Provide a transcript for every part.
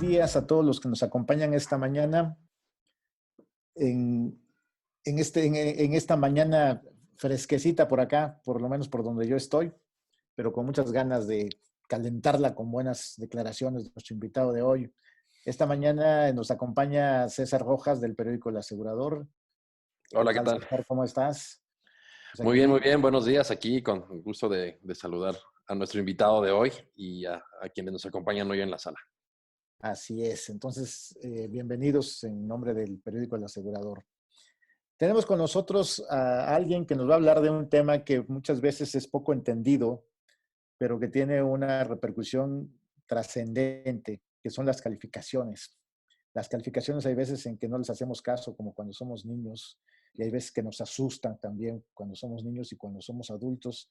días a todos los que nos acompañan esta mañana en, en esta mañana fresquecita por acá, por lo menos por donde yo estoy, pero con muchas ganas de calentarla con buenas declaraciones de nuestro invitado de hoy. Esta mañana nos acompaña César Rojas del periódico El Asegurador. ¿Qué Hola, ¿qué tal, tal? César? ¿Cómo estás? Pues Muy bien, aquí, muy bien. Buenos días. Aquí con el gusto de saludar a nuestro invitado de hoy y a quienes nos acompañan hoy en la sala. así es. Entonces, bienvenidos en nombre del periódico El Asegurador. Tenemos con nosotros a alguien que nos va a hablar de un tema que muchas veces es poco entendido, pero que tiene una repercusión trascendente, que son las calificaciones. Las calificaciones hay veces en que no les hacemos caso, como cuando somos niños, y hay veces que nos asustan también cuando somos niños y cuando somos adultos.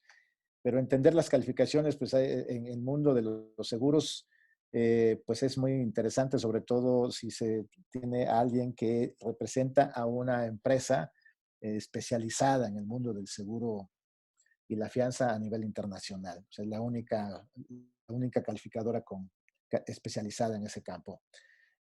Pero entender las calificaciones, pues en el mundo de los seguros, pues es muy interesante, sobre todo si se tiene a alguien que representa a una empresa especializada en el mundo del seguro y la fianza a nivel internacional. O sea, es la única calificadora especializada en ese campo.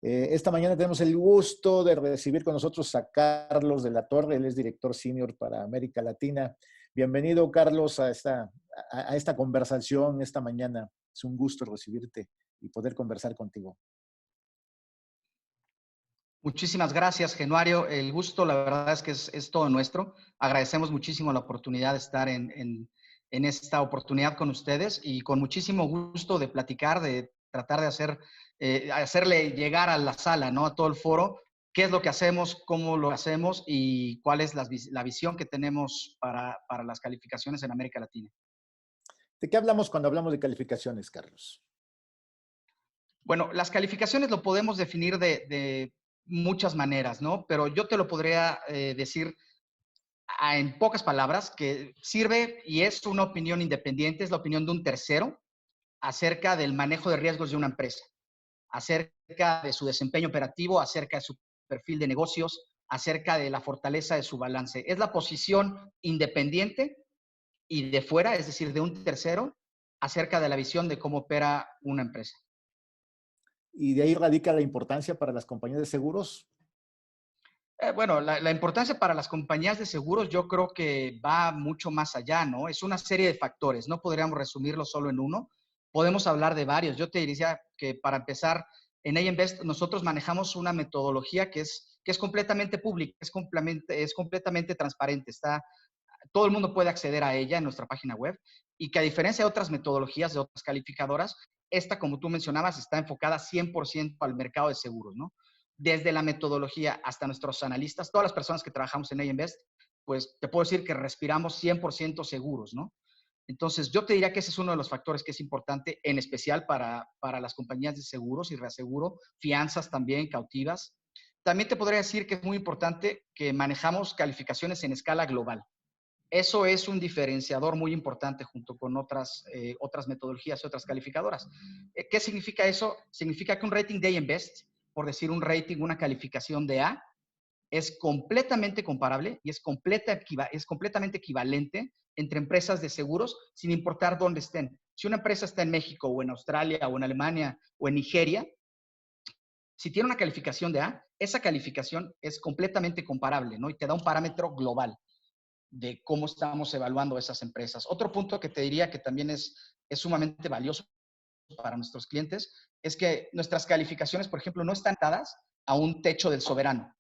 Esta mañana tenemos el gusto de recibir con nosotros a Carlos de la Torre. Él es director senior para América Latina. Bienvenido, Carlos, a esta conversación esta mañana. Es un gusto recibirte y poder conversar contigo. Muchísimas gracias, Genuario. El gusto, la verdad es que es todo nuestro. Agradecemos muchísimo la oportunidad de estar en esta oportunidad con ustedes y con muchísimo gusto de platicar, de tratar de hacerle llegar a la sala, ¿no? A todo el foro, qué es lo que hacemos, cómo lo hacemos y cuál es la visión que tenemos para las calificaciones en América Latina. ¿De qué hablamos cuando hablamos de calificaciones, Carlos? Bueno, las calificaciones lo podemos definir de muchas maneras, ¿no? Pero yo te lo podría decir en pocas palabras que sirve y es una opinión independiente, es la opinión de un tercero acerca del manejo de riesgos de una empresa, acerca de su desempeño operativo, acerca de su perfil de negocios, acerca de la fortaleza de su balance. Es la posición independiente y de fuera, es decir, de un tercero, acerca de la visión de cómo opera una empresa. Y de ahí radica la importancia para las compañías de seguros. Bueno, la importancia para las compañías de seguros yo creo que va mucho más allá, ¿no? Es una serie de factores, no podríamos resumirlo solo en uno, podemos hablar de varios. Yo te diría que para empezar, en AM Best nosotros manejamos una metodología que es completamente pública, es completamente transparente, todo el mundo puede acceder a ella en nuestra página web y que a diferencia de otras metodologías, de otras calificadoras, esta, como tú mencionabas, está enfocada 100% al mercado de seguros, ¿no? Desde la metodología hasta nuestros analistas, todas las personas que trabajamos en AM Best, pues te puedo decir que respiramos 100% seguros, ¿no? Entonces, yo te diría que ese es uno de los factores que es importante, en especial para las compañías de seguros y reaseguro, fianzas también, cautivas. También te podría decir que es muy importante que manejamos calificaciones en escala global. Eso es un diferenciador muy importante junto con otras metodologías y otras calificadoras. ¿Qué significa eso? Significa que un rating de AM Best, por decir un rating, una calificación de A, es completamente comparable y es completamente equivalente entre empresas de seguros sin importar dónde estén. Si una empresa está en México o en Australia o en Alemania o en Nigeria, si tiene una calificación de A, esa calificación es completamente comparable, ¿no? Y te da un parámetro global de cómo estamos evaluando esas empresas. Otro punto que te diría que también es sumamente valioso para nuestros clientes es que nuestras calificaciones, por ejemplo, no están atadas a un techo del soberano.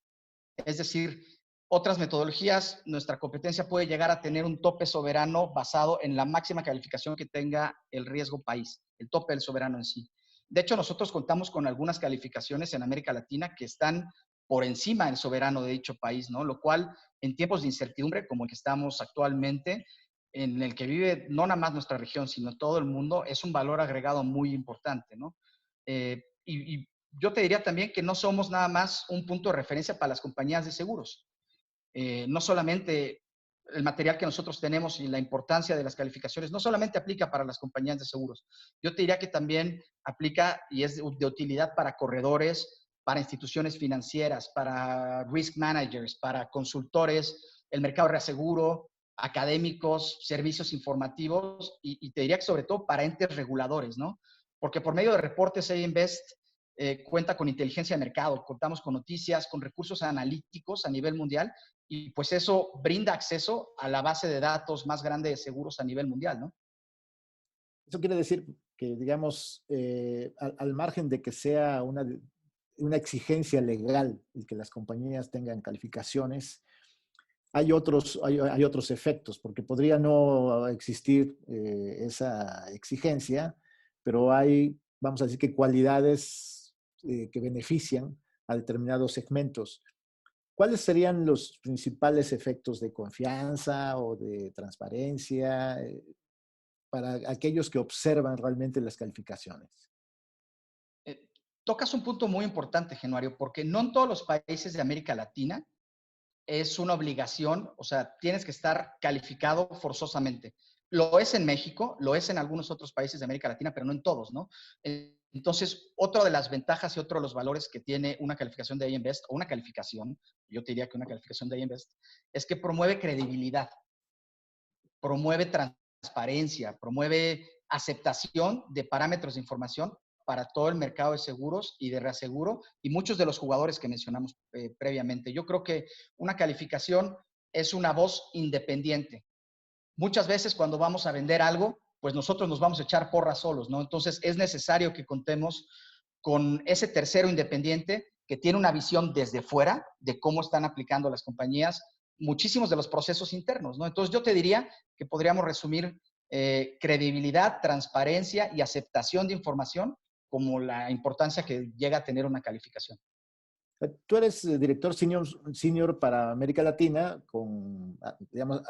Es decir, otras metodologías, nuestra competencia puede llegar a tener un tope soberano basado en la máxima calificación que tenga el riesgo país, el tope del soberano en sí. De hecho, nosotros contamos con algunas calificaciones en América Latina que están por encima del soberano de dicho país, ¿no? Lo cual, en tiempos de incertidumbre como el que estamos actualmente, en el que vive no nada más nuestra región, sino todo el mundo, es un valor agregado muy importante, ¿no? Y yo te diría también que no somos nada más un punto de referencia para las compañías de seguros. No solamente el material que nosotros tenemos y la importancia de las calificaciones no solamente aplica para las compañías de seguros. Yo te diría que también aplica y es de utilidad para corredores, para instituciones financieras, para risk managers, para consultores, el mercado de reaseguro, académicos, servicios informativos y te diría que sobre todo para entes reguladores, ¿no? Porque por medio de reportes AM Best cuenta con inteligencia de mercado, contamos con noticias, con recursos analíticos a nivel mundial y pues eso brinda acceso a la base de datos más grande de seguros a nivel mundial, ¿no? Eso quiere decir que, digamos, al margen de que sea una exigencia legal el que las compañías tengan calificaciones, hay otros efectos, porque podría no existir esa exigencia, pero hay, vamos a decir, que cualidades que benefician a determinados segmentos. ¿Cuáles serían los principales efectos de confianza o de transparencia para aquellos que observan realmente las calificaciones? Eh, Tocas un punto muy importante, Genuario, porque no en todos los países de América Latina es una obligación, o sea, tienes que estar calificado forzosamente. Lo es en México, lo es en algunos otros países de América Latina, pero no en todos, ¿no? Entonces, otra de las ventajas y otro de los valores que tiene una calificación de AM Best, o una calificación, yo te diría que una calificación de AM Best, es que promueve credibilidad, promueve transparencia, promueve aceptación de parámetros de información para todo el mercado de seguros y de reaseguro y muchos de los jugadores que mencionamos previamente. Yo creo que una calificación es una voz independiente. Muchas veces cuando vamos a vender algo, pues nosotros nos vamos a echar porras solos, ¿no? Entonces es necesario que contemos con ese tercero independiente que tiene una visión desde fuera de cómo están aplicando las compañías muchísimos de los procesos internos, ¿no? Entonces yo te diría que podríamos resumir credibilidad, transparencia y aceptación de información como la importancia que llega a tener una calificación. Tú eres director senior para América Latina, digamos,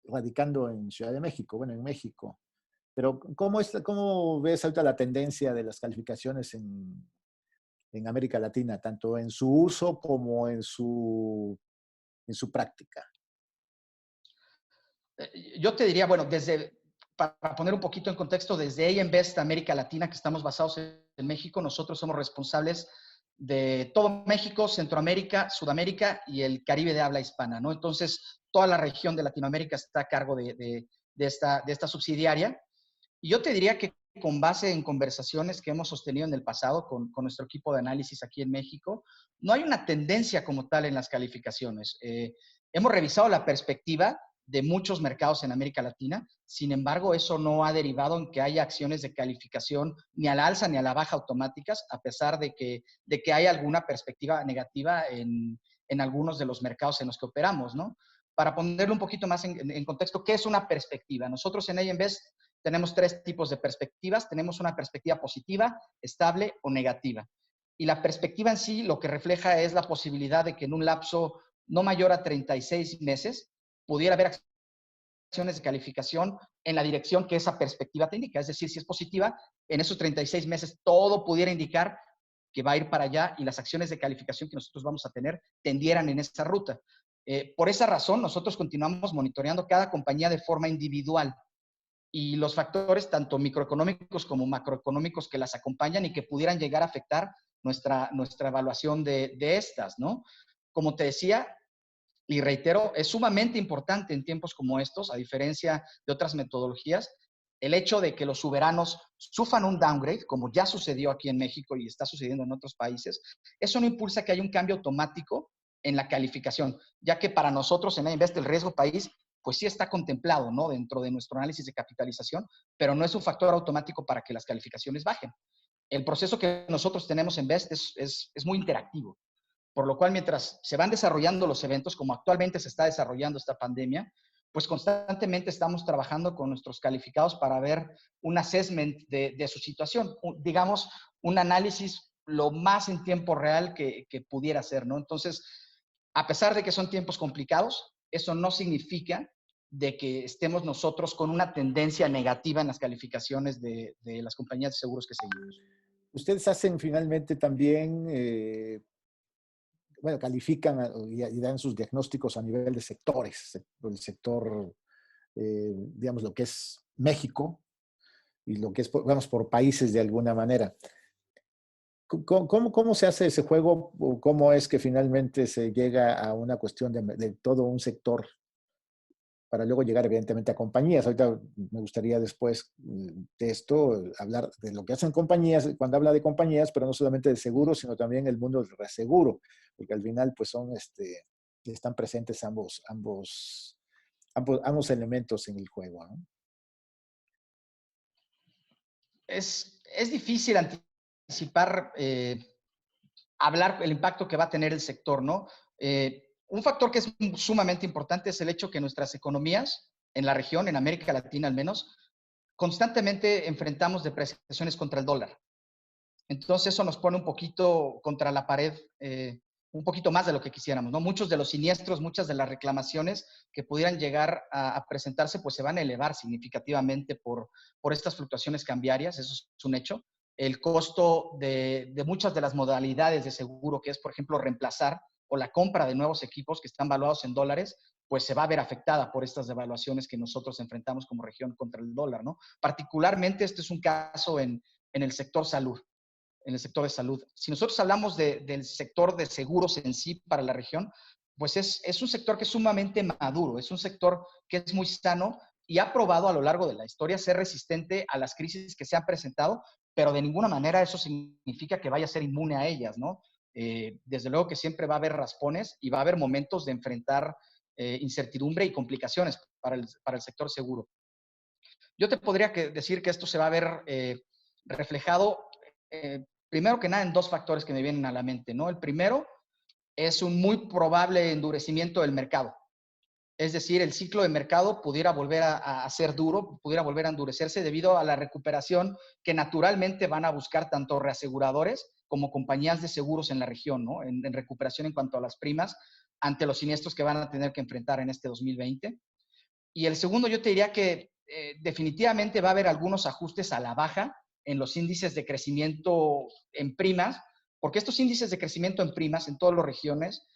radicando en Ciudad de México, bueno, en México. Pero ¿cómo ves ahorita la tendencia de las calificaciones en América Latina, tanto en su uso como en su práctica? Yo te diría, bueno, para poner un poquito en contexto, desde AM Best América Latina, que estamos basados en México, nosotros somos responsables de todo México, Centroamérica, Sudamérica y el Caribe de habla hispana, ¿no? Entonces, toda la región de Latinoamérica está a cargo de esta subsidiaria. Y yo te diría que con base en conversaciones que hemos sostenido en el pasado con nuestro equipo de análisis aquí en México, no hay una tendencia como tal en las calificaciones. Hemos revisado la perspectiva de muchos mercados en América Latina, sin embargo, eso no ha derivado en que haya acciones de calificación ni a la alza ni a la baja automáticas, a pesar de que hay alguna perspectiva negativa en algunos de los mercados en los que operamos, ¿no? Para ponerlo un poquito más en contexto, ¿qué es una perspectiva? Nosotros en AM Best tenemos tres tipos de perspectivas. Tenemos una perspectiva positiva, estable o negativa. Y la perspectiva en sí lo que refleja es la posibilidad de que en un lapso no mayor a 36 meses pudiera haber acciones de calificación en la dirección que esa perspectiva te indica. Es decir, si es positiva, en esos 36 meses todo pudiera indicar que va a ir para allá y las acciones de calificación que nosotros vamos a tener tendieran en esa ruta. Por esa razón, nosotros continuamos monitoreando cada compañía de forma individual y los factores tanto microeconómicos como macroeconómicos que las acompañan y que pudieran llegar a afectar nuestra evaluación de estas, ¿no? Como te decía, y reitero, es sumamente importante en tiempos como estos, a diferencia de otras metodologías, el hecho de que los soberanos sufran un downgrade, como ya sucedió aquí en México y está sucediendo en otros países, eso no impulsa que haya un cambio automático en la calificación, ya que para nosotros en Invest el riesgo país pues sí está contemplado, ¿no? Dentro de nuestro análisis de capitalización, pero no es un factor automático para que las calificaciones bajen. El proceso que nosotros tenemos en Best es muy interactivo, por lo cual mientras se van desarrollando los eventos, como actualmente se está desarrollando esta pandemia, pues constantemente estamos trabajando con nuestros calificados para ver un assessment de su situación, digamos, un análisis lo más en tiempo real que pudiera ser, ¿no? Entonces, a pesar de que son tiempos complicados, eso no significa de que estemos nosotros con una tendencia negativa en las calificaciones de las compañías de seguros que seguimos. Ustedes hacen finalmente también, bueno, califican y dan sus diagnósticos a nivel de sectores, el sector, digamos, lo que es México y lo que es, vamos, por países de alguna manera. ¿Cómo se hace ese juego o cómo es que finalmente se llega a una cuestión de todo un sector para luego llegar evidentemente a compañías. Ahorita me gustaría después de esto hablar de lo que hacen compañías, cuando habla de compañías, pero no solamente de seguros, sino también el mundo del reaseguro, porque al final pues son, están presentes ambos elementos en el juego, ¿no? Es difícil anticipar, hablar el impacto que va a tener el sector, ¿no? Un factor que es sumamente importante es el hecho que nuestras economías en la región, en América Latina al menos, constantemente enfrentamos depreciaciones contra el dólar. Entonces eso nos pone un poquito contra la pared, un poquito más de lo que quisiéramos, ¿no? Muchos de los siniestros, muchas de las reclamaciones que pudieran llegar a presentarse, pues se van a elevar significativamente por estas fluctuaciones cambiarias, eso es un hecho. El costo de muchas de las modalidades de seguro, que es, por ejemplo, reemplazar o la compra de nuevos equipos que están valuados en dólares, pues se va a ver afectada por estas devaluaciones que nosotros enfrentamos como región contra el dólar, ¿no? Particularmente este es un caso en el sector salud, en el sector de salud. Si nosotros hablamos del sector de seguros en sí para la región, pues es un sector que es sumamente maduro, es un sector que es muy sano y ha probado a lo largo de la historia ser resistente a las crisis que se han presentado, pero de ninguna manera eso significa que vaya a ser inmune a ellas, ¿no? Desde luego que siempre va a haber raspones y va a haber momentos de enfrentar incertidumbre y complicaciones para el sector seguro. Yo te podría decir que esto se va a ver reflejado, primero que nada, en dos factores que me vienen a la mente, ¿no? El primero es un muy probable endurecimiento del mercado. Es decir, el ciclo de mercado pudiera volver a ser duro, pudiera volver a endurecerse debido a la recuperación que naturalmente van a buscar tanto reaseguradores como compañías de seguros en la región, ¿no? En recuperación en cuanto a las primas ante los siniestros que van a tener que enfrentar en este 2020. Y el segundo, yo te diría que definitivamente va a haber algunos ajustes a la baja en los índices de crecimiento en primas, porque estos índices de crecimiento en primas en todas las regiones,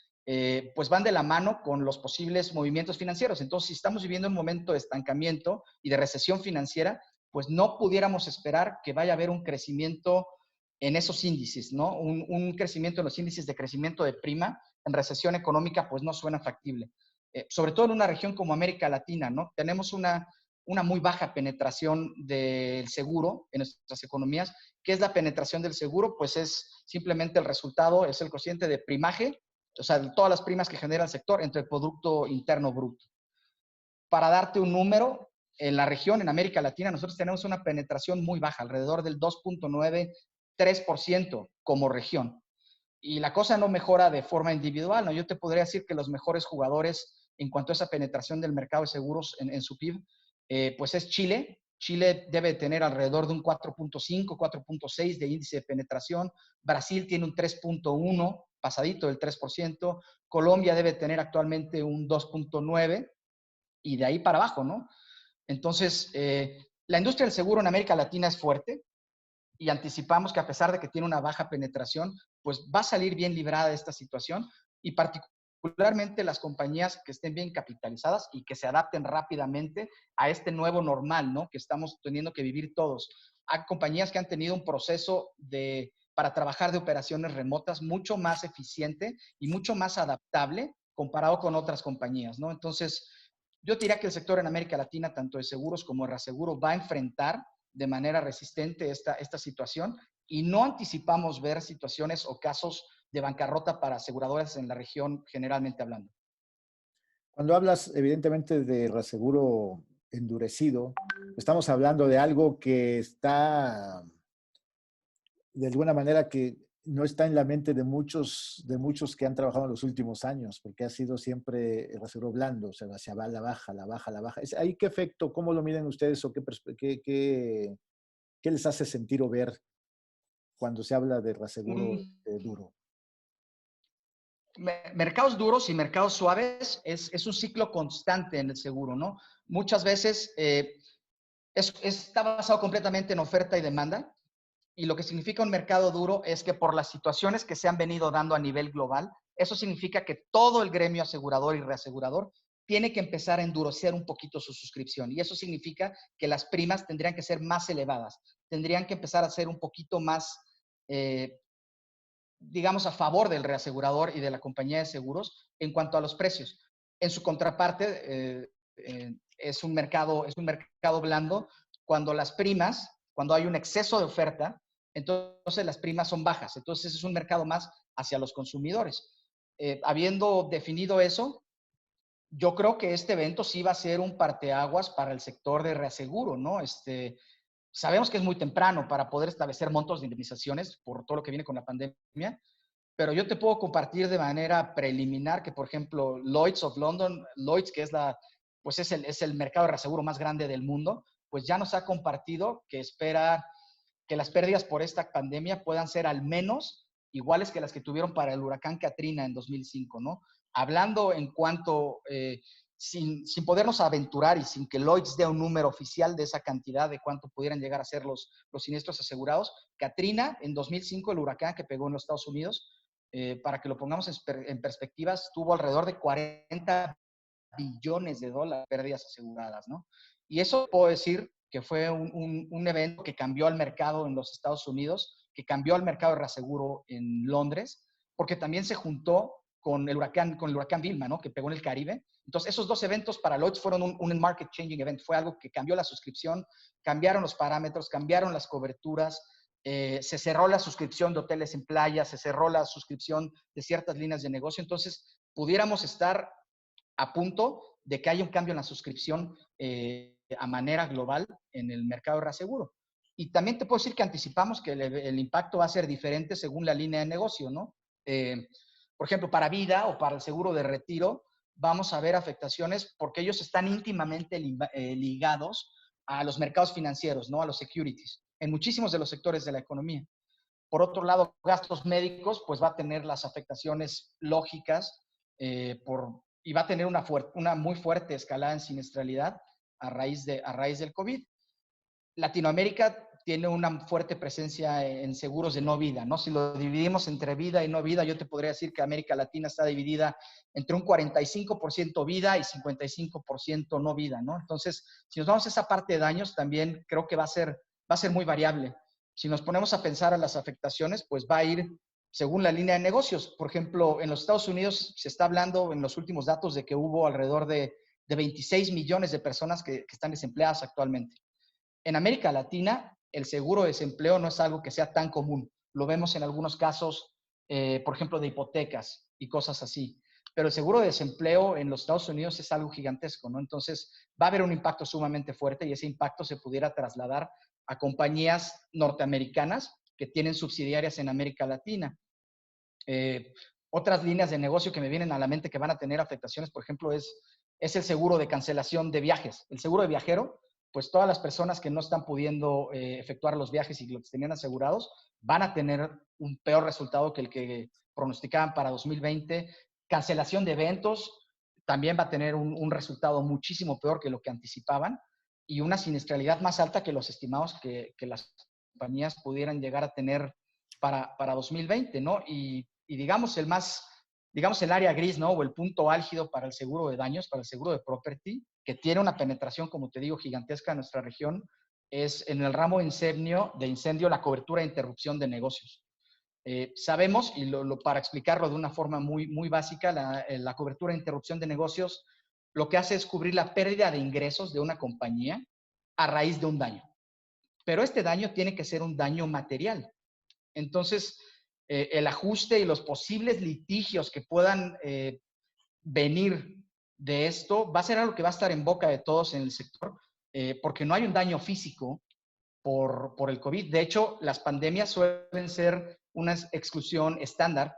pues van de la mano con los posibles movimientos financieros. Entonces, si estamos viviendo un momento de estancamiento y de recesión financiera, pues no pudiéramos esperar que vaya a haber un crecimiento en esos índices, ¿no? Un crecimiento en los índices de crecimiento de prima en recesión económica, pues no suena factible. Sobre todo en una región como América Latina, ¿no? Tenemos una muy baja penetración del seguro en nuestras economías. ¿Qué es la penetración del seguro? Pues es simplemente el resultado, es el cociente de primaje, o sea, todas las primas que genera el sector entre el Producto Interno Bruto. Para darte un número, en la región, en América Latina, nosotros tenemos una penetración muy baja, alrededor del 2.93% como región. Y la cosa no mejora de forma individual, ¿no? Yo te podría decir que los mejores jugadores en cuanto a esa penetración del mercado de seguros en su PIB, pues es Chile. Chile debe tener alrededor de un 4.5, 4.6 de índice de penetración. Brasil tiene un 3.1, pasadito del 3%. Colombia debe tener actualmente un 2.9 y de ahí para abajo, ¿no? Entonces, la industria del seguro en América Latina es fuerte y anticipamos que a pesar de que tiene una baja penetración, pues va a salir bien librada de esta situación y particularmente las compañías que estén bien capitalizadas y que se adapten rápidamente a este nuevo normal, ¿no? Que estamos teniendo que vivir todos. Hay compañías que han tenido un proceso para trabajar de operaciones remotas mucho más eficiente y mucho más adaptable comparado con otras compañías, ¿no? Entonces, yo diría que el sector en América Latina, tanto de seguros como de reaseguro, va a enfrentar de manera resistente esta situación y no anticipamos ver situaciones o casos de bancarrota para aseguradoras en la región, generalmente hablando. Cuando hablas, evidentemente, de reaseguro endurecido, estamos hablando de algo que está, de alguna manera, que no está en la mente de muchos que han trabajado en los últimos años, porque ha sido siempre el reaseguro blando, o sea, hacia la baja, la baja, la baja. ¿Ahí qué efecto, cómo lo miden ustedes o qué les hace sentir o ver cuando se habla de reaseguro duro? Mercados duros y mercados suaves es un ciclo constante en el seguro, ¿no? Muchas veces está basado completamente en oferta y demanda, y lo que significa un mercado duro es que por las situaciones que se han venido dando a nivel global, eso significa que todo el gremio asegurador y reasegurador tiene que empezar a endurecer un poquito su suscripción, y eso significa que las primas tendrían que ser más elevadas, tendrían que empezar a ser un poquito más digamos, a favor del reasegurador y de la compañía de seguros en cuanto a los precios. En su contraparte, es un mercado blando. Cuando hay un exceso de oferta, entonces las primas son bajas. Entonces es un mercado más hacia los consumidores. Habiendo definido eso, yo creo que este evento sí va a ser un parteaguas para el sector de reaseguro, ¿no? Sabemos que es muy temprano para poder establecer montos de indemnizaciones por todo lo que viene con la pandemia, pero yo te puedo compartir de manera preliminar que, por ejemplo, Lloyd's of London, Lloyd's, que pues es el mercado de reaseguro más grande del mundo, pues ya nos ha compartido que espera que las pérdidas por esta pandemia puedan ser al menos iguales que las que tuvieron para el huracán Katrina en 2005, ¿no? Hablando en cuanto, sin podernos aventurar y sin que Lloyd's dé un número oficial de esa cantidad de cuánto pudieran llegar a ser los siniestros asegurados, Katrina en 2005, el huracán que pegó en los Estados Unidos, para que lo pongamos en perspectivas, tuvo alrededor de 40 billones de dólares de pérdidas aseguradas, ¿no? Y eso puedo decir que fue un evento que cambió al mercado en los Estados Unidos, que cambió al mercado de reaseguro en Londres, porque también se juntó con el huracán Vilma, ¿no? Que pegó en el Caribe. Entonces, esos dos eventos para Lloyds fueron un market changing event. Fue algo que cambió la suscripción, cambiaron los parámetros, cambiaron las coberturas, se cerró la suscripción de hoteles en playa, se cerró la suscripción de ciertas líneas de negocio. Entonces, pudiéramos estar a punto de que haya un cambio en la suscripción a manera global en el mercado de reaseguro. Y también te puedo decir que anticipamos que el impacto va a ser diferente según la línea de negocio, ¿no? Por ejemplo, para vida o para el seguro de retiro, vamos a ver afectaciones porque ellos están íntimamente ligados a los mercados financieros, ¿no? A los securities, en muchísimos de los sectores de la economía. Por otro lado, gastos médicos, pues va a tener las afectaciones lógicas y va a tener una muy fuerte escalada en siniestralidad a raíz del COVID. Latinoamérica tiene una fuerte presencia en seguros de no vida, ¿no? Si lo dividimos entre vida y no vida, yo te podría decir que América Latina está dividida entre un 45% vida y 55% no vida, ¿no? Entonces, si nos vamos a esa parte de daños, también creo que va a ser muy variable. Si nos ponemos a pensar a las afectaciones, pues va a ir según la línea de negocios. Por ejemplo, en los Estados Unidos se está hablando en los últimos datos de que hubo alrededor de 26 millones de personas que están desempleadas actualmente. En América Latina, el seguro de desempleo no es algo que sea tan común. Lo vemos en algunos casos, por ejemplo, de hipotecas y cosas así. Pero el seguro de desempleo en los Estados Unidos es algo gigantesco, ¿no? Entonces, va a haber un impacto sumamente fuerte y ese impacto se pudiera trasladar a compañías norteamericanas que tienen subsidiarias en América Latina. Otras líneas de negocio que me vienen a la mente que van a tener afectaciones, por ejemplo, es el seguro de cancelación de viajes. El seguro de viajero, pues todas las personas que no están pudiendo efectuar los viajes y los tenían asegurados van a tener un peor resultado que el que pronosticaban para 2020. Cancelación de eventos también va a tener un resultado muchísimo peor que lo que anticipaban y una siniestralidad más alta que los estimados que las compañías pudieran llegar a tener para 2020, ¿no? Y digamos el área gris, ¿no? O el punto álgido para el seguro de daños, para el seguro de property, que tiene una penetración, como te digo, gigantesca en nuestra región, es en el ramo de incendio, la cobertura de interrupción de negocios. Sabemos, y para explicarlo de una forma muy, muy básica, la cobertura de interrupción de negocios lo que hace es cubrir la pérdida de ingresos de una compañía a raíz de un daño. Pero este daño tiene que ser un daño material. Entonces, el ajuste y los posibles litigios que puedan venir de esto va a ser algo que va a estar en boca de todos en el sector, porque no hay un daño físico por el COVID. De hecho, las pandemias suelen ser una exclusión estándar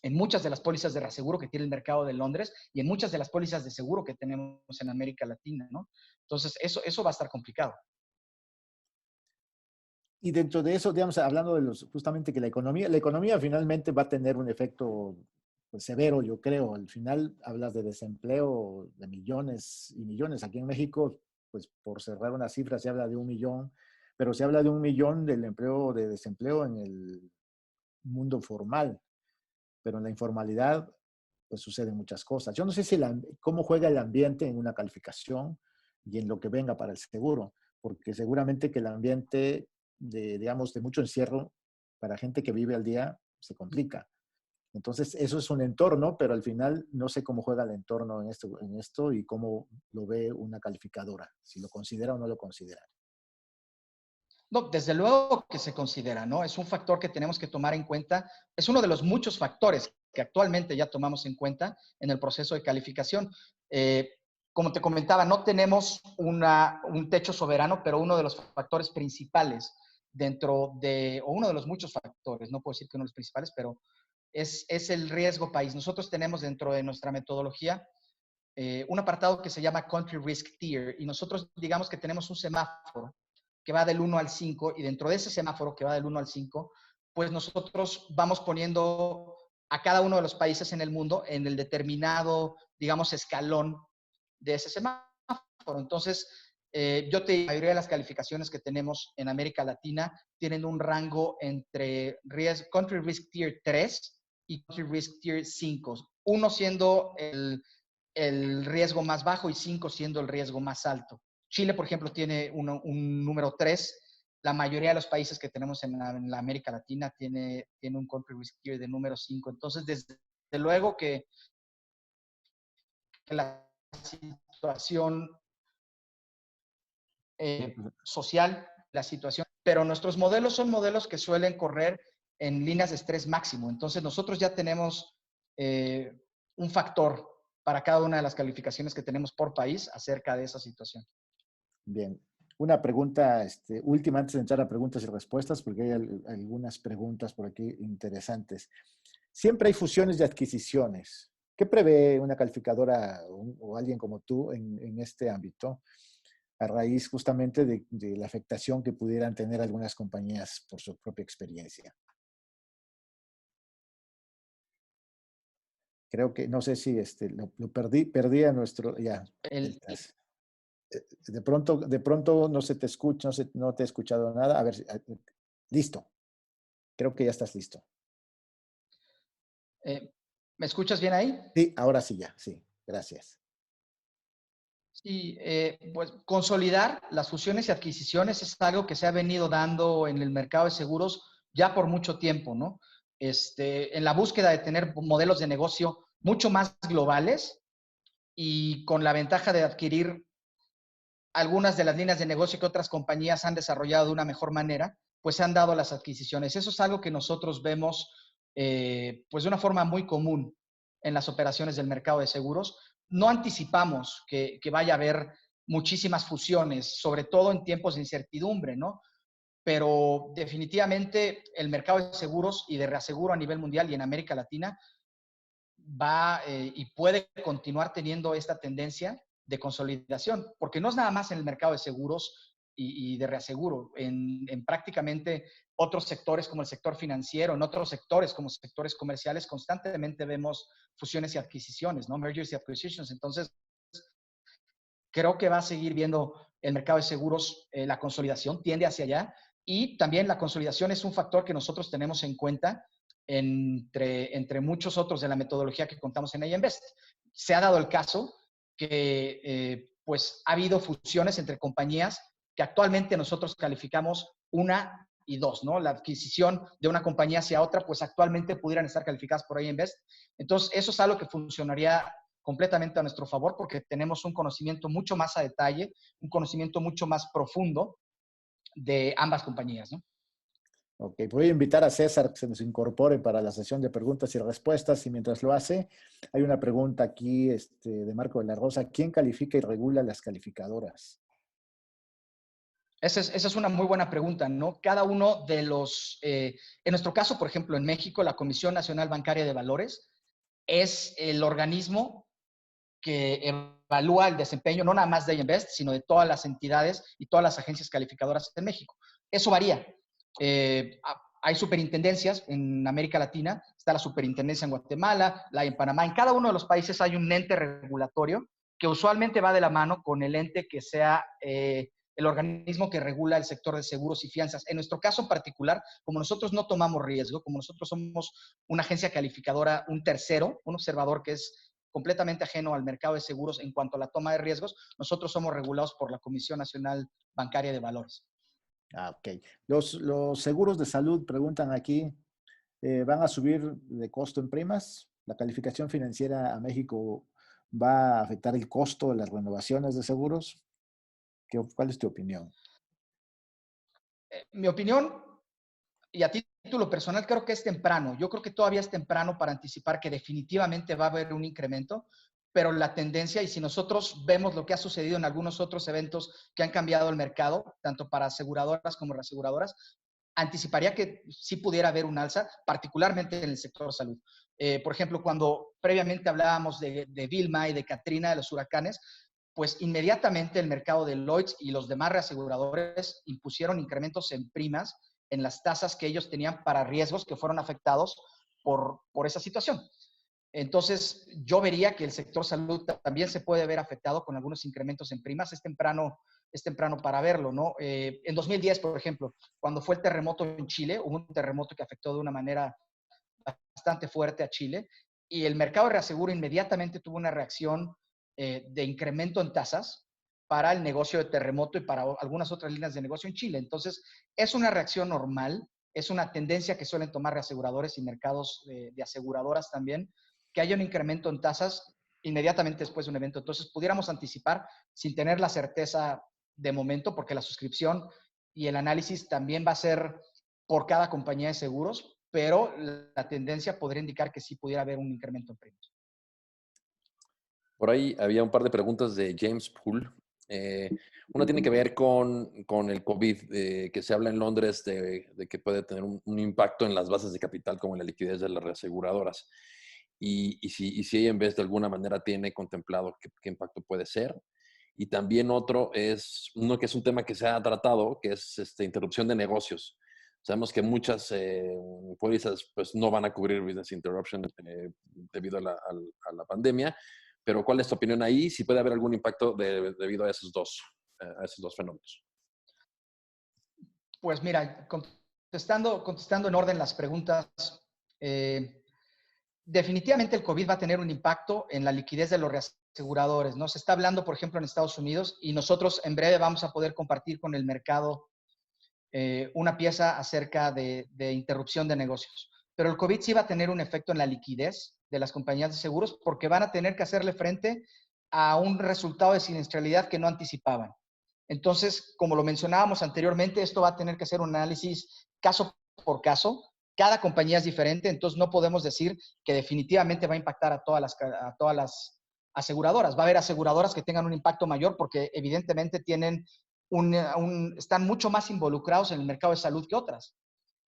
en muchas de las pólizas de reaseguro que tiene el mercado de Londres y en muchas de las pólizas de seguro que tenemos en América Latina, ¿no? Entonces, eso va a estar complicado. Y dentro de eso, digamos, hablando de justamente que la economía finalmente va a tener un efecto pues, severo, yo creo. Al final hablas de desempleo de millones y millones. Aquí en México, pues por cerrar una cifra, se habla de 1 millón, pero se habla de 1 millón del empleo, de desempleo en el mundo formal, pero en la informalidad, pues suceden muchas cosas. Yo no sé cómo juega el ambiente en una calificación y en lo que venga para el seguro, porque seguramente que el ambiente digamos, de mucho encierro para gente que vive al día se complica. Entonces, eso es un entorno, pero al final no sé cómo juega el entorno en esto y cómo lo ve una calificadora, si lo considera o no lo considera. No, desde luego que se considera, ¿no? Es un factor que tenemos que tomar en cuenta. Es uno de los muchos factores que actualmente ya tomamos en cuenta en el proceso de calificación. Como te comentaba, no tenemos un techo soberano, pero uno de los factores principales o uno de los muchos factores, no puedo decir que uno de los principales, pero es el riesgo país. Nosotros tenemos dentro de nuestra metodología un apartado que se llama Country Risk Tier y nosotros digamos que tenemos un semáforo que va del 1 al 5 y dentro de ese semáforo que va del 1 al 5, pues nosotros vamos poniendo a cada uno de los países en el mundo en el determinado, digamos, escalón de ese semáforo. Entonces, yo te digo, la mayoría de las calificaciones que tenemos en América Latina tienen un rango entre Country Risk Tier 3 y Country Risk Tier 5. Uno siendo el riesgo más bajo y 5 siendo el riesgo más alto. Chile, por ejemplo, tiene un número 3. La mayoría de los países que tenemos en la América Latina tiene un Country Risk Tier de número 5. Entonces, desde luego que la situación social, la situación, pero nuestros modelos son modelos que suelen correr en líneas de estrés máximo. Entonces, nosotros ya tenemos un factor para cada una de las calificaciones que tenemos por país acerca de esa situación. Bien. Una pregunta última antes de entrar a preguntas y respuestas, porque hay algunas preguntas por aquí interesantes. Siempre hay fusiones y adquisiciones. ¿Qué prevé una calificadora o alguien como tú en este ámbito a raíz justamente de la afectación que pudieran tener algunas compañías por su propia experiencia? Creo que, no sé si lo perdí a nuestro, ya. De pronto no se te escucha, no te he escuchado nada. A ver, listo. Creo que ya estás listo. ¿Me escuchas bien ahí? Sí, ahora sí ya, sí. Gracias. Sí, pues consolidar las fusiones y adquisiciones es algo que se ha venido dando en el mercado de seguros ya por mucho tiempo, ¿no? En la búsqueda de tener modelos de negocio mucho más globales y con la ventaja de adquirir algunas de las líneas de negocio que otras compañías han desarrollado de una mejor manera, pues se han dado las adquisiciones. Eso es algo que nosotros vemos pues de una forma muy común en las operaciones del mercado de seguros. No anticipamos que vaya a haber muchísimas fusiones, sobre todo en tiempos de incertidumbre, ¿no? Pero definitivamente el mercado de seguros y de reaseguro a nivel mundial y en América Latina va y puede continuar teniendo esta tendencia de consolidación, porque no es nada más en el mercado de seguros y de reaseguro, en prácticamente otros sectores como el sector financiero, en otros sectores como sectores comerciales, constantemente vemos fusiones y adquisiciones, ¿no? Mergers y acquisitions. Entonces, creo que va a seguir viendo el mercado de seguros, la consolidación tiende hacia allá y también la consolidación es un factor que nosotros tenemos en cuenta entre muchos otros de la metodología que contamos en AM Best. Se ha dado el caso que pues ha habido fusiones entre compañías que actualmente nosotros calificamos 1 y 2, ¿no? La adquisición de una compañía hacia otra, pues actualmente pudieran estar calificadas por AM Best. Entonces, eso es algo que funcionaría completamente a nuestro favor porque tenemos un conocimiento mucho más a detalle, un conocimiento mucho más profundo de ambas compañías, ¿no? Ok, voy a invitar a César que se nos incorpore para la sesión de preguntas y respuestas y mientras lo hace, hay una pregunta aquí de Marco de la Rosa. ¿Quién califica y regula las calificadoras? Esa es una muy buena pregunta, ¿no? Cada uno de en nuestro caso, por ejemplo, en México, la Comisión Nacional Bancaria de Valores es el organismo que evalúa el desempeño, no nada más de AM Best, sino de todas las entidades y todas las agencias calificadoras en México. Eso varía. Hay superintendencias en América Latina, está la superintendencia en Guatemala, la en Panamá. En cada uno de los países hay un ente regulatorio que usualmente va de la mano con el ente que sea el organismo que regula el sector de seguros y fianzas. En nuestro caso particular, como nosotros no tomamos riesgo, como nosotros somos una agencia calificadora, un tercero, un observador que es completamente ajeno al mercado de seguros en cuanto a la toma de riesgos, nosotros somos regulados por la Comisión Nacional Bancaria de Valores. Ah, ok. Los seguros de salud, preguntan aquí, van a subir de costo en primas. La calificación financiera a México va a afectar el costo de las renovaciones de seguros. ¿Cuál es tu opinión? Mi opinión, y a título personal, creo que es temprano. Yo creo que todavía es temprano para anticipar que definitivamente va a haber un incremento, pero la tendencia, y si nosotros vemos lo que ha sucedido en algunos otros eventos que han cambiado el mercado, tanto para aseguradoras como reaseguradoras, anticiparía que sí pudiera haber un alza, particularmente en el sector salud. Por ejemplo, cuando previamente hablábamos de Vilma y de Katrina, de los huracanes, pues inmediatamente el mercado de Lloyds y los demás reaseguradores impusieron incrementos en primas en las tasas que ellos tenían para riesgos que fueron afectados por esa situación. Entonces, yo vería que el sector salud también se puede ver afectado con algunos incrementos en primas. Es temprano para verlo, ¿no? En 2010, por ejemplo, cuando fue el terremoto en Chile, hubo un terremoto que afectó de una manera bastante fuerte a Chile y el mercado de reaseguro inmediatamente tuvo una reacción de incremento en tasas para el negocio de terremoto y para algunas otras líneas de negocio en Chile. Entonces, es una reacción normal, es una tendencia que suelen tomar reaseguradores y mercados de aseguradoras también, que haya un incremento en tasas inmediatamente después de un evento. Entonces, pudiéramos anticipar sin tener la certeza de momento, porque la suscripción y el análisis también va a ser por cada compañía de seguros, pero la tendencia podría indicar que sí pudiera haber un incremento en precios. Por ahí había un par de preguntas de James Poole. Una tiene que ver con el COVID, que se habla en Londres de que puede tener un impacto en las bases de capital, como en la liquidez de las reaseguradoras. Y si ella en vez de alguna manera tiene contemplado qué impacto puede ser. Y también otro es uno que es un tema que se ha tratado, que es interrupción de negocios. Sabemos que muchas pólizas pues, no van a cubrir business interruption debido a la pandemia, pero ¿cuál es tu opinión ahí? Si puede haber algún impacto debido a esos dos fenómenos. Pues mira, contestando en orden las preguntas, definitivamente el COVID va a tener un impacto en la liquidez de los reaseguradores, ¿no? Se está hablando, por ejemplo, en Estados Unidos y nosotros en breve vamos a poder compartir con el mercado una pieza acerca de interrupción de negocios. Pero el COVID sí va a tener un efecto en la liquidez de las compañías de seguros porque van a tener que hacerle frente a un resultado de siniestralidad que no anticipaban. Entonces, como lo mencionábamos anteriormente, esto va a tener que hacer un análisis caso por caso. Cada compañía es diferente, entonces no podemos decir que definitivamente va a impactar a todas las aseguradoras. Va a haber aseguradoras que tengan un impacto mayor porque evidentemente tienen están mucho más involucrados en el mercado de salud que otras.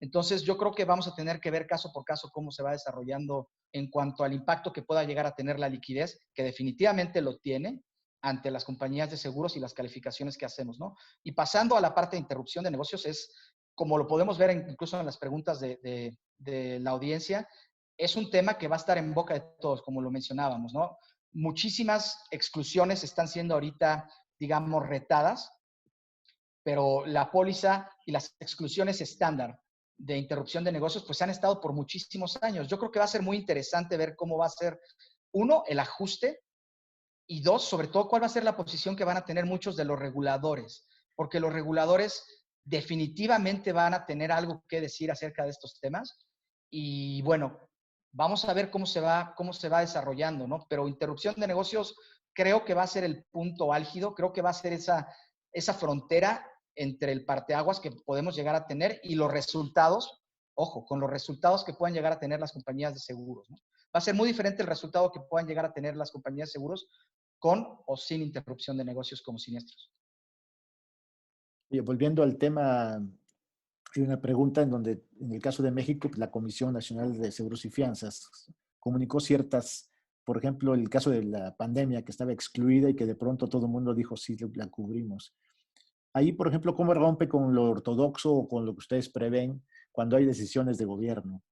Entonces, yo creo que vamos a tener que ver caso por caso cómo se va desarrollando en cuanto al impacto que pueda llegar a tener la liquidez, que definitivamente lo tiene ante las compañías de seguros y las calificaciones que hacemos, ¿no? Y pasando a la parte de interrupción de negocios, es como lo podemos ver incluso en las preguntas de la audiencia, es un tema que va a estar en boca de todos, como lo mencionábamos, ¿no? Muchísimas exclusiones están siendo ahorita, digamos, retadas, pero la póliza y las exclusiones estándar de interrupción de negocios pues han estado por muchísimos años. Yo creo que va a ser muy interesante ver cómo va a ser, uno, el ajuste y dos, sobre todo, cuál va a ser la posición que van a tener muchos de los reguladores, porque los reguladores definitivamente van a tener algo que decir acerca de estos temas y bueno, vamos a ver cómo se va desarrollando, ¿no? Pero interrupción de negocios creo que va a ser el punto álgido, creo que va a ser esa frontera entre el parteaguas que podemos llegar a tener y los resultados, ojo, con los resultados que puedan llegar a tener las compañías de seguros, ¿no? Va a ser muy diferente el resultado que puedan llegar a tener las compañías de seguros con o sin interrupción de negocios como siniestros. Y volviendo al tema, hay una pregunta en donde, en el caso de México, la Comisión Nacional de Seguros y Fianzas comunicó ciertas, por ejemplo, el caso de la pandemia que estaba excluida y que de pronto todo el mundo dijo, sí, la cubrimos. Ahí, por ejemplo, ¿cómo rompe con lo ortodoxo o con lo que ustedes prevén cuando hay decisiones de gobierno?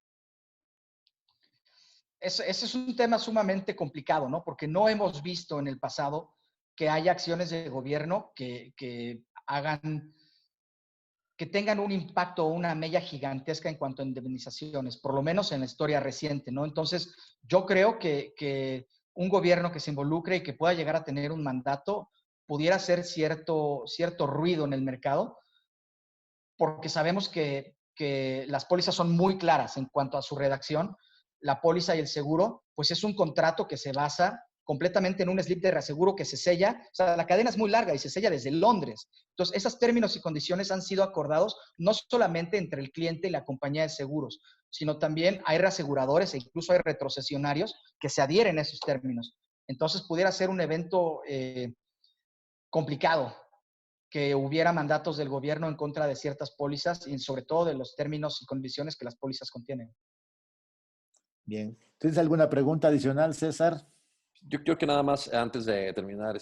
Ese es un tema sumamente complicado, ¿no? Porque no hemos visto en el pasado que haya acciones de gobierno que tengan un impacto o una mella gigantesca en cuanto a indemnizaciones, por lo menos en la historia reciente, ¿no? Entonces, yo creo que un gobierno que se involucre y que pueda llegar a tener un mandato pudiera hacer cierto ruido en el mercado, porque sabemos que que las pólizas son muy claras en cuanto a su redacción. La póliza y el seguro, pues es un contrato que se basa completamente en un slip de reaseguro que se sella. O sea, la cadena es muy larga y se sella desde Londres. Entonces, esos términos y condiciones han sido acordados no solamente entre el cliente y la compañía de seguros, sino también hay reaseguradores e incluso hay retrocesionarios que se adhieren a esos términos. Entonces, pudiera ser un evento complicado que hubiera mandatos del gobierno en contra de ciertas pólizas y sobre todo de los términos y condiciones que las pólizas contienen. Bien. ¿Tienes alguna pregunta adicional, César? Yo creo que nada más, antes de terminar,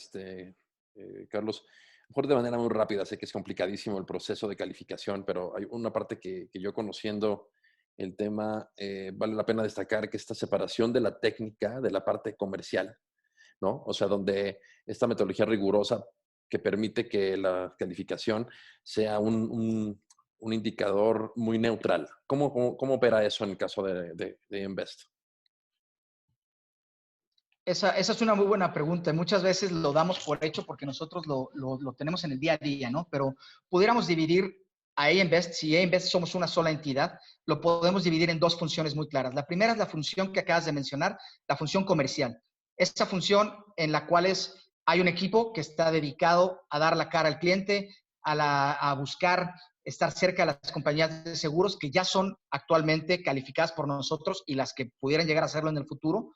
Carlos, mejor de manera muy rápida, sé que es complicadísimo el proceso de calificación, pero hay una parte que yo conociendo el tema, vale la pena destacar que esta separación de la técnica de la parte comercial, ¿no? O sea, donde esta metodología rigurosa que permite que la calificación sea un indicador muy neutral. ¿Cómo opera eso en el caso de Invest? Esa es una muy buena pregunta. Muchas veces lo damos por hecho porque nosotros lo tenemos en el día a día, ¿no? Pero pudiéramos dividir a A-Invest, si A-Invest somos una sola entidad, lo podemos dividir en dos funciones muy claras. La primera es la función que acabas de mencionar, la función comercial. Esa función en la cual hay un equipo que está dedicado a dar la cara al cliente, a buscar estar cerca de las compañías de seguros que ya son actualmente calificadas por nosotros y las que pudieran llegar a hacerlo en el futuro.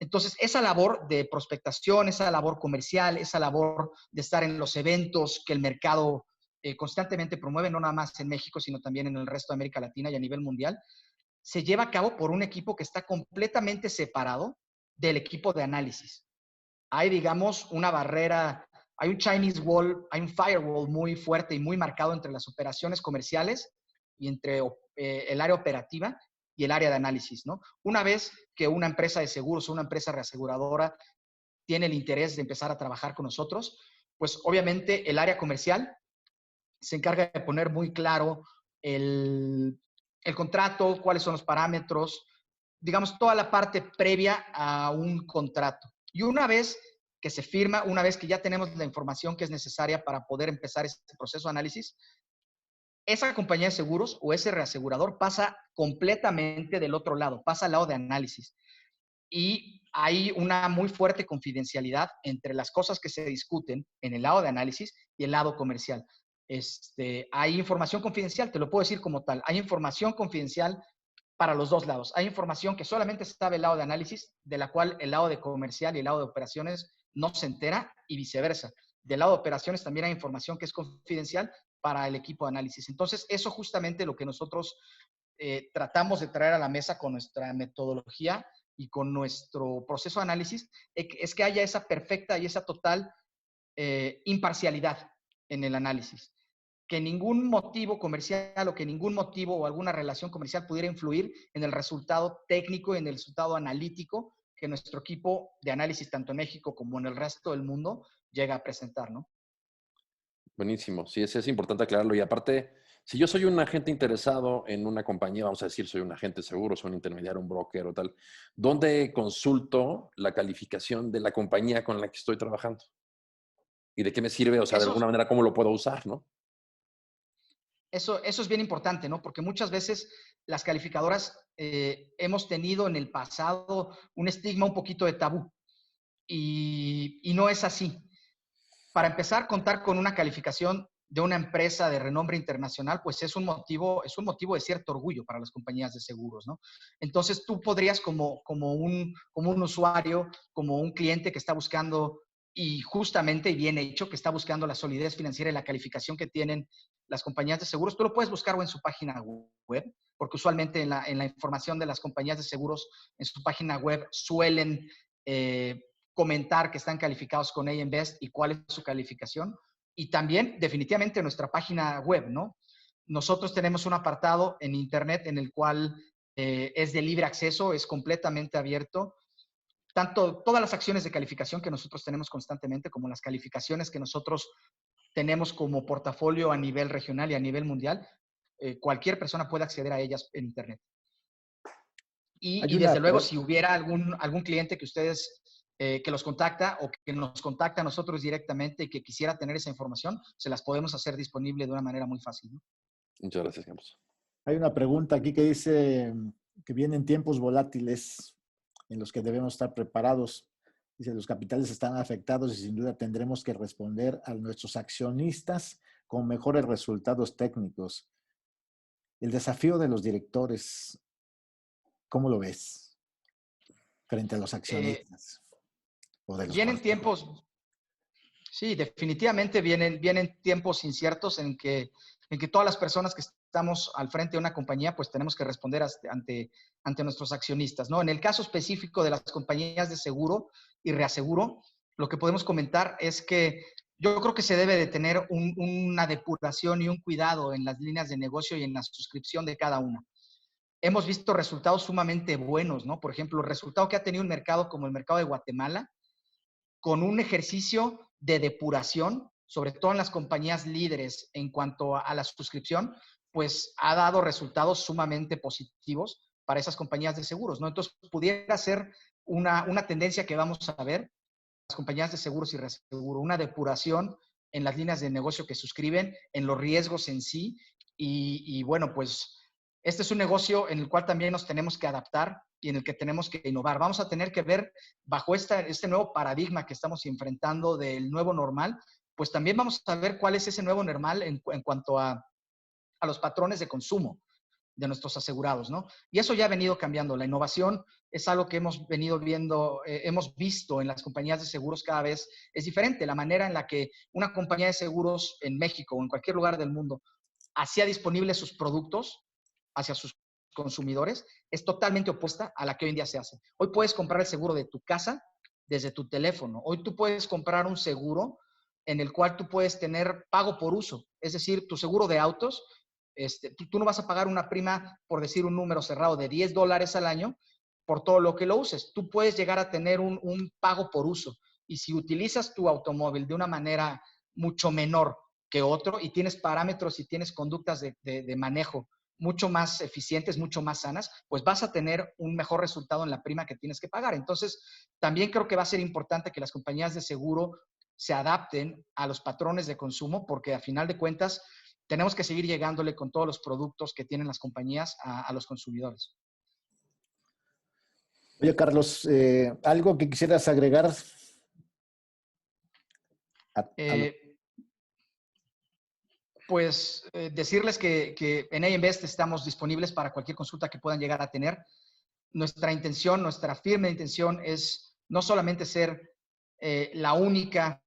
Entonces, esa labor de prospectación, esa labor comercial, esa labor de estar en los eventos que el mercado constantemente promueve, no nada más en México, sino también en el resto de América Latina y a nivel mundial, se lleva a cabo por un equipo que está completamente separado del equipo de análisis. Hay, digamos, una barrera, hay un Chinese wall, hay un firewall muy fuerte y muy marcado entre las operaciones comerciales y entre el área operativa y el área de análisis, ¿no? Una vez que una empresa de seguros o una empresa reaseguradora tiene el interés de empezar a trabajar con nosotros, pues obviamente el área comercial se encarga de poner muy claro el contrato, cuáles son los parámetros, digamos, toda la parte previa a un contrato. Y una vez que se firma, una vez que ya tenemos la información que es necesaria para poder empezar este proceso de análisis, esa compañía de seguros o ese reasegurador pasa completamente del otro lado, pasa al lado de análisis. Y hay una muy fuerte confidencialidad entre las cosas que se discuten en el lado de análisis y el lado comercial. Hay información confidencial, te lo puedo decir como tal, hay información confidencial para los dos lados. Hay información que solamente sabe el lado de análisis, de la cual el lado de comercial y el lado de operaciones no se entera y viceversa. Del lado de operaciones también hay información que es confidencial para el equipo de análisis. Entonces, eso justamente lo que nosotros tratamos de traer a la mesa con nuestra metodología y con nuestro proceso de análisis, es que haya esa perfecta y esa total imparcialidad en el análisis. Que ningún motivo comercial o que ningún motivo o alguna relación comercial pudiera influir en el resultado técnico y en el resultado analítico que nuestro equipo de análisis, tanto en México como en el resto del mundo, llega a presentar, ¿no? Buenísimo, sí, es importante aclararlo. Y aparte, si yo soy un agente interesado en una compañía, vamos a decir, soy un agente seguro, soy un intermediario, un broker o tal, ¿dónde consulto la calificación de la compañía con la que estoy trabajando? ¿Y de qué me sirve? O sea, de Eso, alguna manera, ¿cómo lo puedo usar, no? eso es bien importante, ¿no? Porque muchas veces las calificadoras hemos tenido en el pasado un estigma un poquito de tabú y no es así. Para empezar, contar con una calificación de una empresa de renombre internacional, pues es un motivo de cierto orgullo para las compañías de seguros, ¿no? Entonces tú podrías como un usuario, como un cliente que está buscando, y justamente y bien hecho, que está buscando la solidez financiera y la calificación que tienen las compañías de seguros, tú lo puedes buscar o en su página web, porque usualmente en la información de las compañías de seguros en su página web suelen comentar que están calificados con AM Best y cuál es su calificación. Y también, definitivamente, nuestra página web, ¿no? Nosotros tenemos un apartado en Internet en el cual es de libre acceso, es completamente abierto. Tanto todas las acciones de calificación que nosotros tenemos constantemente, como las calificaciones que nosotros tenemos como portafolio a nivel regional y a nivel mundial, cualquier persona puede acceder a ellas en Internet. Hay Y una, desde luego, si hubiera algún cliente que ustedes, que los contacta o que nos contacta a nosotros directamente y que quisiera tener esa información, se las podemos hacer disponible de una manera muy fácil, ¿no? Muchas gracias, Campos. Hay una pregunta aquí que dice que vienen tiempos volátiles en los que debemos estar preparados. Dice, los capitales están afectados y sin duda tendremos que responder a nuestros accionistas con mejores resultados técnicos. El desafío de los directores, ¿cómo lo ves frente a los accionistas? O de los Vienen tiempos, sí, definitivamente vienen tiempos inciertos en que todas las personas que estamos al frente de una compañía, pues tenemos que responder ante nuestros accionistas, ¿no? En el caso específico de las compañías de seguro y reaseguro, lo que podemos comentar es que yo creo que se debe de tener una depuración y un cuidado en las líneas de negocio y en la suscripción de cada una. Hemos visto resultados sumamente buenos, ¿no? Por ejemplo, el resultado que ha tenido un mercado como el mercado de Guatemala, con un ejercicio de depuración, sobre todo en las compañías líderes en cuanto a la suscripción, pues ha dado resultados sumamente positivos para esas compañías de seguros, ¿no? Entonces, pudiera ser una tendencia que vamos a ver, las compañías de seguros y reaseguro, una depuración en las líneas de negocio que suscriben, en los riesgos en sí, y bueno, pues este es un negocio en el cual también nos tenemos que adaptar y en el que tenemos que innovar. Vamos a tener que ver bajo este nuevo paradigma que estamos enfrentando del nuevo normal, pues también vamos a ver cuál es ese nuevo normal en cuanto a los patrones de consumo de nuestros asegurados, ¿no? Y eso ya ha venido cambiando. La innovación es algo que hemos venido viendo, hemos visto en las compañías de seguros cada vez es diferente. La manera en la que una compañía de seguros en México o en cualquier lugar del mundo hacía disponibles sus productos hacia sus consumidores es totalmente opuesta a la que hoy en día se hace. Hoy puedes comprar el seguro de tu casa desde tu teléfono. Hoy tú puedes comprar un seguro en el cual tú puedes tener pago por uso. Es decir, tu seguro de autos, tú no vas a pagar una prima, por decir un número cerrado, de $10 al año por todo lo que lo uses. Tú puedes llegar a tener un pago por uso. Y si utilizas tu automóvil de una manera mucho menor que otro y tienes parámetros y tienes conductas de manejo mucho más eficientes, mucho más sanas, pues vas a tener un mejor resultado en la prima que tienes que pagar. Entonces, también creo que va a ser importante que las compañías de seguro se adapten a los patrones de consumo, porque a final de cuentas tenemos que seguir llegándole con todos los productos que tienen las compañías a los consumidores. Oye, Carlos, ¿algo que quisieras agregar? Pues decirles que en AM Best estamos disponibles para cualquier consulta que puedan llegar a tener. Nuestra intención, nuestra firme intención es no solamente ser la única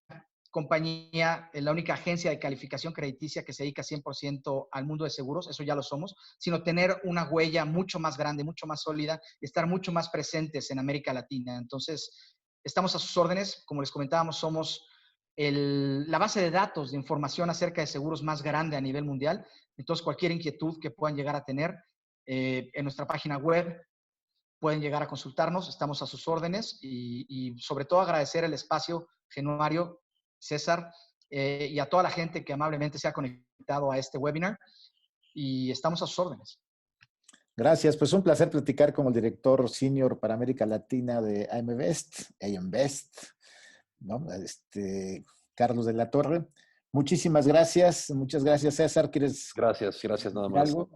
compañía, la única agencia de calificación crediticia que se dedica 100% al mundo de seguros, eso ya lo somos, sino tener una huella mucho más grande, mucho más sólida, y estar mucho más presentes en América Latina. Entonces, estamos a sus órdenes. Como les comentábamos, somos la base de datos de información acerca de seguros más grande a nivel mundial. Entonces, cualquier inquietud que puedan llegar a tener en nuestra página web, pueden llegar a consultarnos, estamos a sus órdenes y sobre todo agradecer el espacio, Genuario, César, y a toda la gente que amablemente se ha conectado a este webinar y estamos a sus órdenes. Gracias, pues un placer platicar con el director senior para América Latina de AM Best, ¿no? Carlos de la Torre. Muchísimas gracias, muchas gracias, César. ¿Quieres? Gracias nada más. ¿Algo?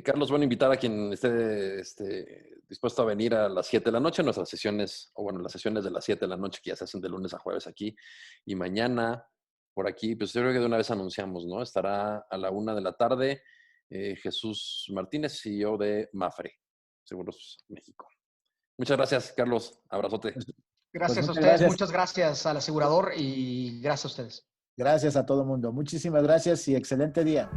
Carlos, bueno, invitar a quien esté dispuesto a venir a las 7 de la noche, nuestras sesiones, o bueno, las sesiones de las 7 de la noche que ya se hacen de lunes a jueves aquí, y mañana por aquí, pues yo creo que de una vez anunciamos, ¿no? Estará a la 1 de la tarde Jesús Martínez, CEO de Mapfre, Seguros México. Muchas gracias, Carlos. Abrazote. Gracias a ustedes, muchas gracias al asegurador y gracias a ustedes. Gracias a todo el mundo. Muchísimas gracias y excelente día.